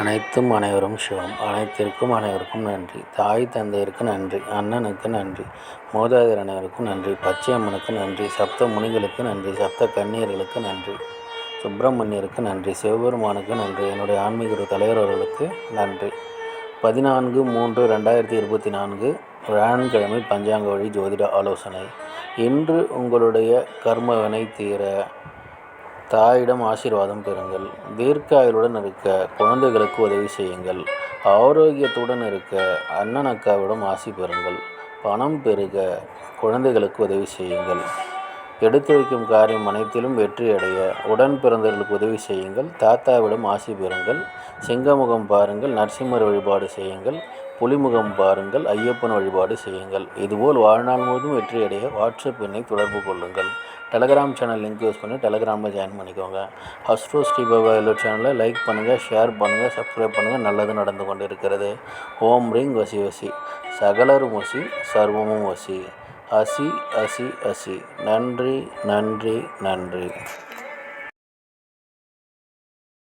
அனைத்தும் அனைவரும் சிவம். அனைத்திற்கும் அனைவருக்கும் நன்றி. தாய் தந்தையருக்கு நன்றி. அண்ணனுக்கு நன்றி. மூதாதையர் அனைவருக்கும் நன்றி. பச்சை அம்மனுக்கு நன்றி. சப்த முனிகளுக்கு நன்றி. சப்த கன்னியர்களுக்கு நன்றி. சுப்பிரமணியருக்கு நன்றி. சிவபெருமானுக்கு நன்றி. என்னுடைய ஆன்மீக குரு தலைவர் அவர்களுக்கு நன்றி. 14/3/2024 வியாழக்கிழமை பஞ்சாங்க வழி ஜோதிட ஆலோசனை. இன்று உங்களுடைய கர்மவினை தீர தாயிடம் ஆசீர்வாதம் பெறுங்கள். தீர்க்காயுளுடன் இருக்க குழந்தைகளுக்கு உதவி செய்யுங்கள். ஆரோக்கியத்துடன் இருக்க அண்ணன் அக்காவிடம் ஆசி பெறுங்கள். பணம் பெருக குழந்தைகளுக்கு உதவி செய்யுங்கள். எடுத்து வைக்கும் காரியம் அனைத்திலும் வெற்றியடைய உடன் பிறந்தவர்களுக்கு உதவி செய்யுங்கள். தாத்தாவிடம் ஆசி பெறுங்கள். சிங்கமுகம் பாருங்கள். நரசிம்மர் வழிபாடு செய்யுங்கள். புலிமுகம் பாருங்கள். ஐயப்பன் வழிபாடு செய்யுங்கள். இதுபோல் வாழ்நாள் முழுவதும் வெற்றியடைய வாட்ஸ்அப் எண்ணை தொடர்பு கொள்ளுங்கள். டெலகிராம் சேனல் லிங்க் யூஸ் பண்ணி டெலகிராமில் ஜாயின் பண்ணிக்கோங்க. அஸ்ட்ரோ ஸ்ரீபாபா எல்லோ சேனலை லைக் பண்ணுங்கள், ஷேர் பண்ணுங்கள், சப்ஸ்கிரைப் பண்ணுங்கள். நல்லது நடந்து கொண்டு இருக்கிறது. ஓம் ரீங் வசி வசி சகலரும் வசி சர்வமும் வசி. அசி அசி அசி. நன்றி நன்றி நன்றி.